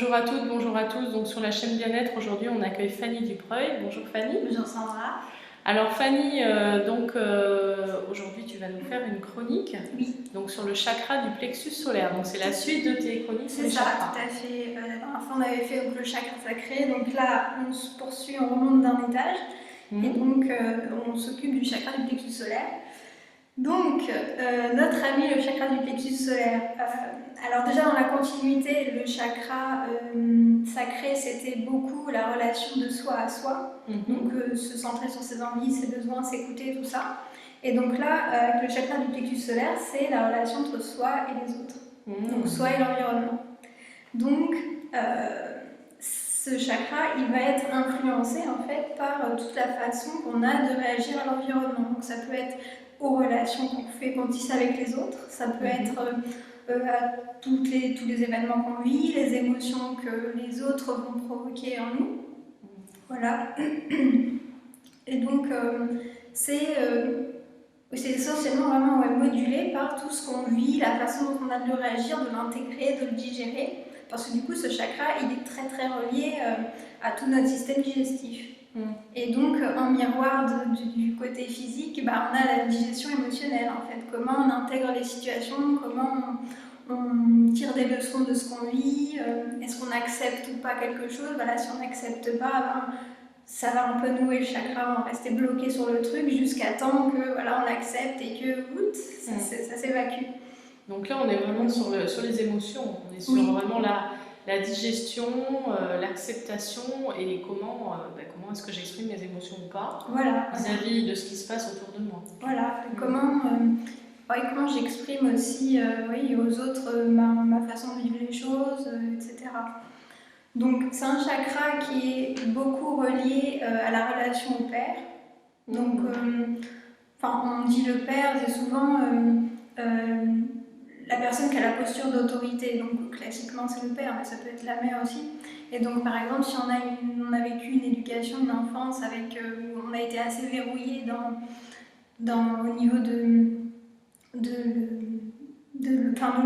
Bonjour à toutes, bonjour à tous. Donc sur la chaîne Bien-être, aujourd'hui on accueille Fanny Dupreuil. Bonjour Fanny. Bonjour Sandra. Alors Fanny, aujourd'hui tu vas nous faire une chronique donc sur le chakra du plexus solaire. Donc c'est la suite de tes chroniques sur les chakras. C'est ça, tout à fait. La dernière fois on avait fait donc, le chakra sacré, donc là on se poursuit, on remonte d'un étage et donc on s'occupe du chakra du plexus solaire. Donc, notre ami le chakra du plexus solaire, alors déjà dans la continuité, le chakra sacré, c'était beaucoup la relation de soi à soi, donc se centrer sur ses envies, ses besoins, s'écouter, tout ça. Et donc là, avec le chakra du plexus solaire, c'est la relation entre soi et les autres, donc soi et l'environnement. Donc, ce chakra, il va être influencé en fait par toute la façon qu'on a de réagir à l'environnement. Donc ça peut être aux relations qu'on tisse avec les autres, ça peut être à tous les événements qu'on vit, les émotions que les autres vont provoquer en nous. Voilà. Et donc c'est essentiellement vraiment modulé par tout ce qu'on vit, la façon dont on a de le réagir, de l'intégrer, de le digérer. Parce que du coup, ce chakra, il est très très relié à tout notre système digestif. Et donc, en miroir du côté physique, on a la digestion émotionnelle en fait. Comment on intègre les situations, comment on tire des leçons de ce qu'on vit, est-ce qu'on accepte ou pas quelque chose. Voilà, si on n'accepte pas, ça va un peu nouer le chakra, on va rester bloqué sur le truc jusqu'à temps que voilà, on accepte et que ça s'évacue. Donc là, on est vraiment sur les émotions, on est sur vraiment la digestion, l'acceptation et comment est-ce que j'exprime mes émotions ou pas vis-à-vis de ce qui se passe autour de moi. Voilà, comment j'exprime aussi aux autres ma façon de vivre les choses, etc. Donc c'est un chakra qui est beaucoup relié à la relation au père. Donc, on dit le père, c'est souvent la personne qui a la posture d'autorité. Donc classiquement c'est le père, mais ça peut être la mère aussi. Et donc par exemple si on a vécu une éducation, une enfance où on a été assez verrouillé au niveau de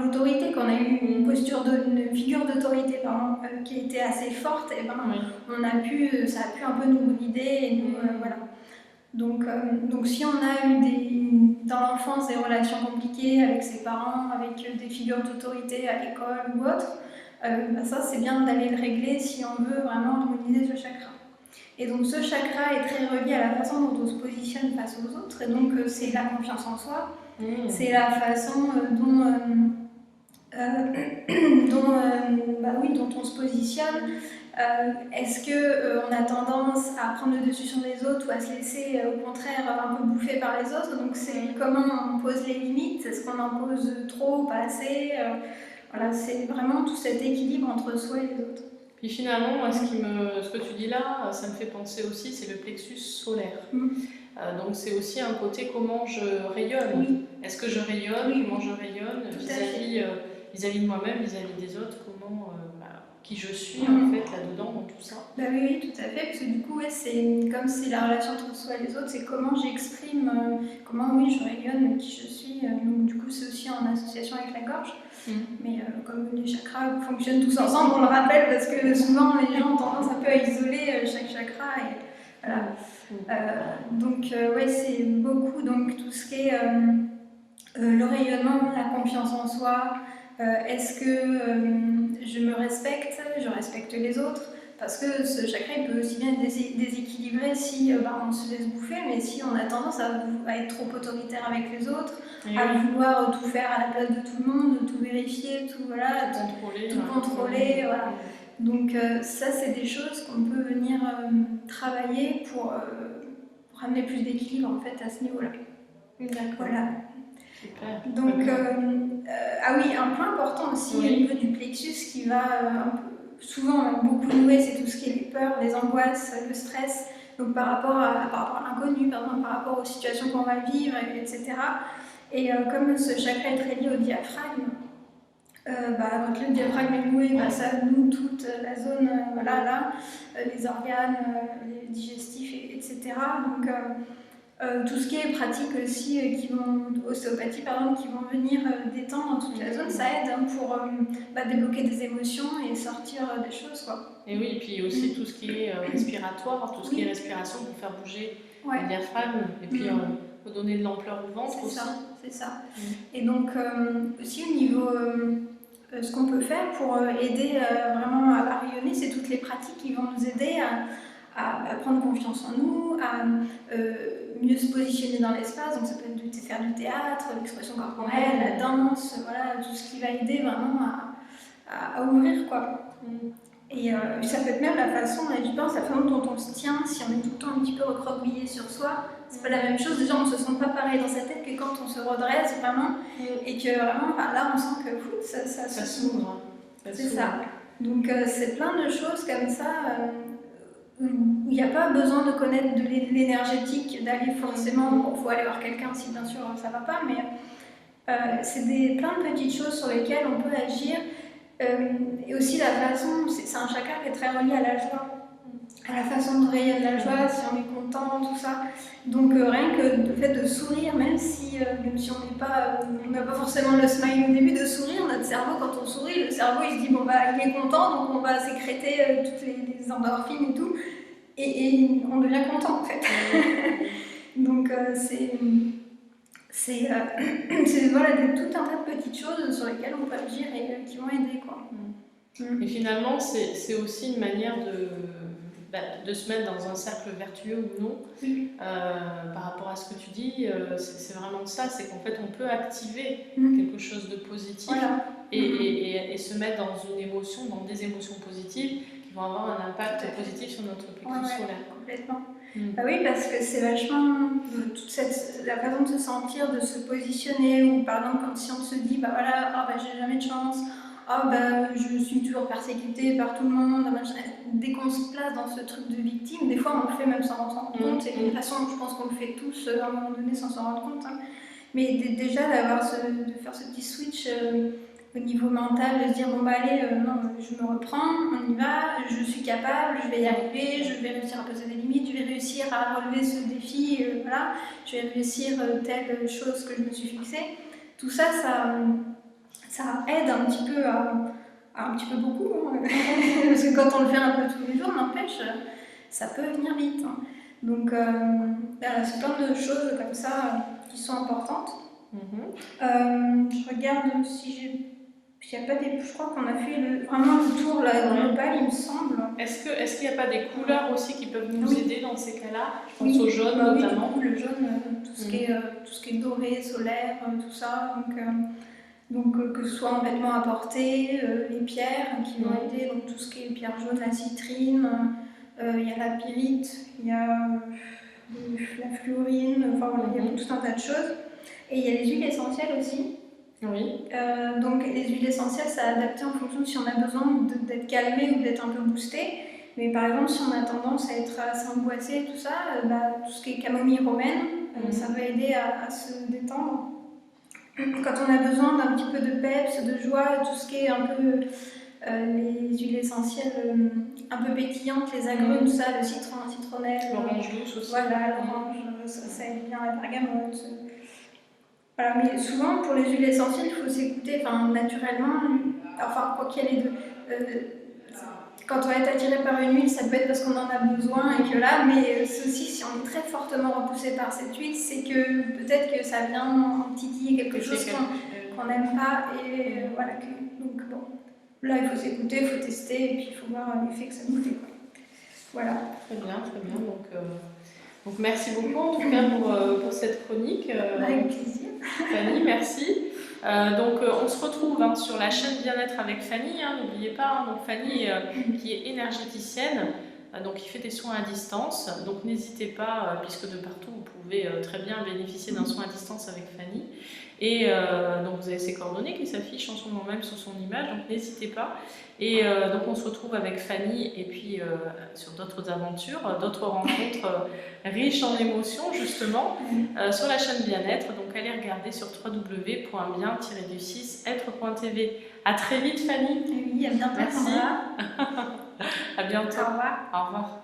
l'autorité, qu'on a eu une figure d'autorité qui était assez forte, et ça a pu un peu nous brider et nous voilà. Donc si on a eu dans l'enfance des relations compliquées avec ses parents, avec des figures d'autorité à l'école ou autre, ça c'est bien d'aller le régler si on veut vraiment harmoniser ce chakra. Et donc ce chakra est très relié à la façon dont on se positionne face aux autres, et donc c'est la confiance en soi, c'est la façon dont on se positionne. Est-ce qu'on a tendance à prendre le dessus sur les autres ou à se laisser au contraire un peu bouffer par les autres? Donc c'est comment on pose les limites, est-ce qu'on en pose trop, pas assez? Voilà, c'est vraiment tout cet équilibre entre soi et les autres. Puis finalement, moi, ce que tu dis là, ça me fait penser aussi, c'est le plexus solaire. Donc c'est aussi un côté comment je rayonne. Est-ce que je rayonne? Comment je rayonne vis-à-vis de moi-même, vis-à-vis des autres? Qui je suis en fait là-dedans, dans tout ça. Oui, tout à fait, parce que du coup, c'est comme si la relation entre soi et les autres, c'est comment j'exprime, comment je rayonne qui je suis. Donc du coup, c'est aussi en association avec la gorge. Mais comme les chakras fonctionnent tous ensemble, on le rappelle, parce que souvent les gens ont tendance un peu à isoler chaque chakra. Et, voilà. Donc c'est beaucoup tout ce qui est le rayonnement, la confiance en soi. Est-ce que je me respecte, je respecte les autres? Parce que ce chakra il peut aussi bien être déséquilibré si on se laisse bouffer, mais si on a tendance à être trop autoritaire avec les autres, à vouloir tout faire à la place de tout le monde, tout vérifier, tout contrôler. Voilà. Donc ça c'est des choses qu'on peut venir travailler pour amener plus d'équilibre en fait à ce niveau-là. Voilà. Super. Donc, un point important aussi au niveau du plexus qui va souvent beaucoup nouer, c'est tout ce qui est les peurs, les angoisses, le stress, donc par rapport à l'inconnu, par rapport aux situations qu'on va vivre, etc. Et comme ce chakra est très lié au diaphragme, quand le diaphragme est noué, ça noue toute la zone, les organes, les digestifs, etc. Donc, Tout ce qui est pratique aussi, ostéopathie par exemple, qui vont venir détendre toute la zone, ça aide pour débloquer des émotions et sortir des choses, quoi. Et oui, et puis aussi tout ce qui est respiratoire, tout ce qui est respiration pour faire bouger le diaphragme, et puis redonner de l'ampleur au ventre aussi. C'est ça. Et donc aussi au niveau, ce qu'on peut faire pour aider vraiment à rayonner, c'est toutes les pratiques qui vont nous aider à prendre confiance en nous, à mieux se positionner dans l'espace. Donc ça peut être faire du théâtre, l'expression corporelle, la danse, voilà, tout ce qui va aider vraiment à ouvrir, quoi. Et ça peut être même la façon, j'y pense, la façon dont on se tient, si on est tout le temps un petit peu recroquevillé sur soi, c'est pas la même chose. Déjà, on se sent pas pareil dans sa tête que quand on se redresse vraiment, et que vraiment, là, on sent que ça s'ouvre. C'est ça. Donc, c'est plein de choses comme ça. Il n'y a pas besoin de connaître de l'énergétique, d'aller forcément, il faut aller voir quelqu'un si bien sûr ça va pas, mais c'est plein de petites choses sur lesquelles on peut agir. Et aussi la façon, c'est un chakra qui est très relié à la joie, à la façon de rayonner la joie, si on est content, tout ça. Donc rien que le fait de sourire, même si on n'a pas forcément le smile au début, de sourire, notre cerveau, quand on sourit, le cerveau il se dit bon bah il est content, donc on va sécréter toutes les endorphines et tout, et on devient content en fait. Donc c'est voilà, tout un tas de petites choses sur lesquelles on peut agir et qui vont aider, quoi. Et finalement, c'est aussi une manière de se mettre dans un cercle vertueux ou non. Par rapport à ce que tu dis, c'est vraiment ça, c'est qu'en fait on peut activer quelque chose de positif, et se mettre dans une émotion, dans des émotions positives qui vont avoir un impact positif sur notre plexus solaire. Complètement. Bah oui, parce que c'est vachement la façon de se sentir, de se positionner, ou par exemple quand si on se dit bah voilà, j'ai jamais de chance, je suis toujours persécutée par tout le monde, dès qu'on se place dans ce truc de victime, des fois on le fait même sans s'en rendre compte, et de toute façon je pense qu'on le fait tous à un moment donné sans s'en rendre compte, hein. Mais déjà de faire ce petit switch au niveau mental, de se dire bon bah allez, non, je me reprends, on y va, je suis capable, je vais y arriver, je vais réussir à poser des limites, je vais réussir à relever ce défi, voilà, je vais réussir telle chose que je me suis fixée. Tout ça, ça aide un petit peu un petit peu beaucoup, hein. Parce que quand on le fait un peu tous les jours, n'empêche, ça peut venir vite, hein. Donc c'est plein de choses comme ça qui sont importantes. Je regarde si il n'y a pas des... Je crois qu'on a fait vraiment le tour global, il me semble. Est-ce qu'il n'y a pas des couleurs aussi qui peuvent nous aider dans ces cas-là? Je pense au jaune notamment. Oui, le jaune, tout ce qui est doré, solaire, tout ça. Donc que ce soit en vêtements à porter, les pierres qui vont aider, donc tout ce qui est pierre jaune, la citrine, il y a la pyrite, il y a la fluorine, enfin voilà, il y a tout un tas de choses. Et il y a les huiles essentielles aussi. Oui. Donc les huiles essentielles, ça a adapté en fonction de si on a besoin d'être calmé ou d'être un peu boosté. Mais par exemple, si on a tendance à être assez angoissé et tout ça, tout ce qui est camomille romaine, ça va aider à se détendre. Quand on a besoin d'un petit peu de peps, de joie, tout ce qui est un peu les huiles essentielles un peu pétillantes, les agrumes, tout ça, le citron, la citronnelle. L'orange douce aussi. Voilà, l'orange, ça aide bien, la bergamote. Voilà, mais souvent, pour les huiles essentielles, il faut s'écouter naturellement, enfin, quoi qu'il y ait les deux. Quand on est attiré par une huile, ça peut être parce qu'on en a besoin et que là, mais ceci, si on est très fortement repoussé par cette huile, c'est que peut-être que ça vient en titiller quelque chose qu'on n'aime pas, et voilà. Donc bon, là, il faut s'écouter, il faut tester, et puis il faut voir l'effet que ça nous fait, quoi. Voilà. Très bien, très bien. Donc merci beaucoup en tout cas pour cette chronique. Avec plaisir. Fanny, merci. On se retrouve sur la chaîne Bien-être avec Fanny, n'oubliez pas. Donc Fanny qui est énergéticienne, qui fait des soins à distance. Donc n'hésitez pas, puisque de partout vous pouvez très bien bénéficier d'un soin à distance avec Fanny. Et donc vous avez ses coordonnées qui s'affichent en ce moment même sur son image, donc n'hésitez pas. Et donc on se retrouve avec Fanny et puis sur d'autres aventures, d'autres rencontres riches en émotions justement sur la chaîne Bien-être. Donc allez regarder sur www.bien-du6être.tv. À très vite Fanny. Oui, à bientôt. Merci. À bientôt. Au revoir. Au revoir.